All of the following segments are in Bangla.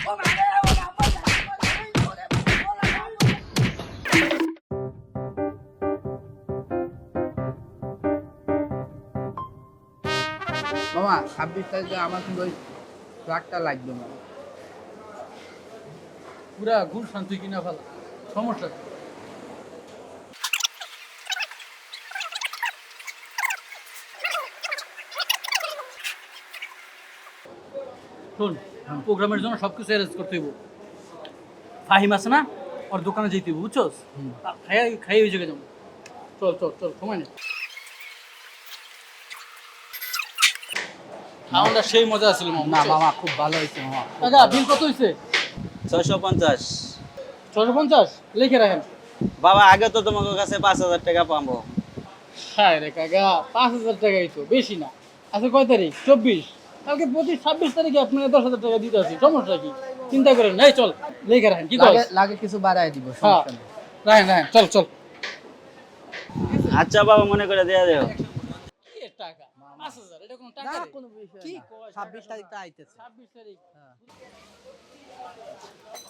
মামা 26 তারিখে আমার কিন্তু ওই ট্রাকটা লাগবে মামা। পুরা গুল শান্তি কিনা ফেলা সমস্যা কি? শোন, প্রোগ্রামের জন্য সবকিছু অ্যারেঞ্জ করতে হইব। ফাহিম আছে না, ওর দোকানে যেতে হইব, বুঝছস? খাই ওই জায়গায় যাবো। চল চল চল, সময় নেই। খাওয়াটা সেই মজা আছিল মামা। না মামা খুব ভালো হয়েছে মামা। কাকা বিল কত হয়েছে? 650। 650 লিখে রাখেন। বাবা আগে তো তোমার কাছে 5000 টাকা পাবো। হ্যাঁ রে কাকা, 5000 টাকাই তো, বেশি না। আচ্ছা কয় তারিখ? 24। কালকে 26 তারিখে আপনার 10,000 টাকা দিতে আছি, সমস্যা কি? চিন্তা করেন না। এই চল লিখে রাখেন। কি লাগে কস? লাগে কিছু বাড়ায় দিব, হ্যাঁ সমস্যা নেই। রাখেন রাখেন, চল চল। আচ্ছা বাবা মনে করে দেয়া দেও। কি এর টাকা? 5000 এটা কোন না টাকা রে? কোনো বিষয় কি না। কয়? 26 তারিখটা আইতেছে। 26 তারিখ।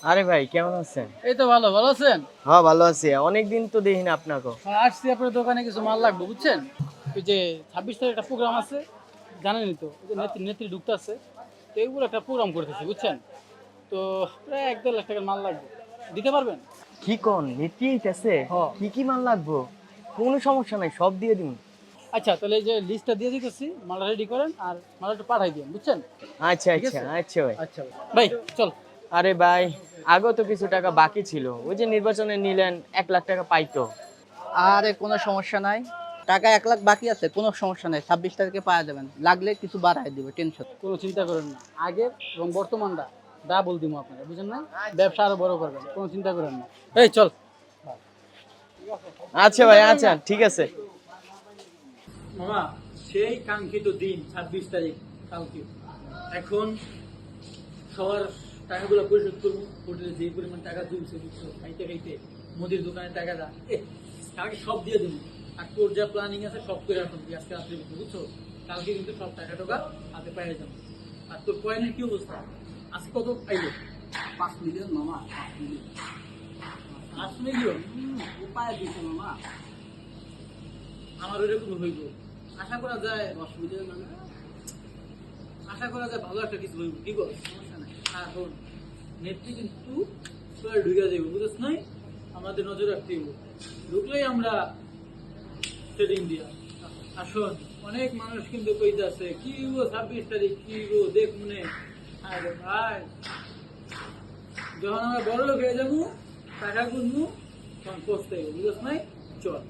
আরে ভাই কেমন আছেন? এই তো ভালো, ভালো আছেন? হ্যাঁ ভালো আছি, অনেকদিন তো দেখি না আপনাকে। হ্যাঁ, আসছি আপনার দোকানে কিছু মাল লাগবে, বুঝছেন? ওই যে 26 তারিখ একটা প্রোগ্রাম আছে, জানেনই তো, ওই যে নেত্রী নেত্রী ঢুকতে আছে, তো এইগুলো একটা প্রোগ্রাম করতেছি, বুঝছেন? তো প্রায় 1-1.5 লাখ টাকার মাল লাগবে, দিতে পারবেন? কি কোন নিতেইতেছে? হ্যাঁ। কি কি মাল লাগবে? কোনো সমস্যা নাই, সব দিয়ে দিন। আচ্ছা তাহলে এই যে লিস্টটা দিয়ে দিতেছি, মালটা রেডি করেন আর মালটা একটু পাঠাই দিন, বুঝছেন? আচ্ছা ঠিক আচ্ছা আছে? আচ্ছা ভাই। আচ্ছা ভাই চল। আরে ভাই আগেও তো কিছু টাকা বাকি ছিল, ওই যে নির্বাচনে নিলেন 1 লাখ টাকা পাইতো। আরে কোনো সমস্যা নাই, টাকা 1 লাখ বাকি আছে, কোনো সমস্যা নাই, 26 তারিখে পাওয়া যাবেন। লাগলে কিছু বাড়ায় দিব, টেনশন। কোনো চিন্তা করেন না, আগের এবং বর্তমানটা ডাবল দিব আপনারা, বুঝেন না? ব্যবসা আরো বড় করবেন, কোনো চিন্তা করেন না। এই চল। আচ্ছা ভাই আচ্ছা ঠিক আছে। মামা সেই কাঙ্ক্ষিত দিন 26 তারিখ, কালকে। এখন সবার টাকাগুলো পরিশোধ করবো। হোটেলে যে পরিমাণ টাকা তুলছে, বুঝছো, খাইতে খাইতে মুদির দোকানে টাকা দা, কালকে সব দিয়ে দেবো। আর তোর যা প্ল্যানিং আছে সব করে রাখুন আজকে রাত্রে, বুঝছো? কালকে কিন্তু সব টাকা টাকা হাতে পাইয়ে যাবো। আর তোর কয়েনের কি অবস্থা? আজকে কত পাইলো? 5 মিলিয়ন মামা, 5 মিলিয়ন। 8 মিলিয়ন? উপায় দিছে মামা। আমার ওইরকম হইব। আশা করা যায় 10 মিলিয়ন মানে আশা করা যায় ভালো একটা কিছু হইব, কি বল? সমস্যা নাই। আর শোন, নেত্রী কিন্তু তোর ঢুকে যাইব, বুঝছ নাই? আমাদের নজর রাখতে হইব। ঢুকলেই আমরা সেটিং দিয়া। আর শোন, অনেক মানুষ কিন্তু কইতে আছে কি গো 26 তারিখ কি গো দেখ মনে। আরে ভাই, যখন আমরা বড় লোক হয়ে যাবো, টাকা গুনবো, তখন পৌঁছতে হইব, বুঝছ নাই? চল।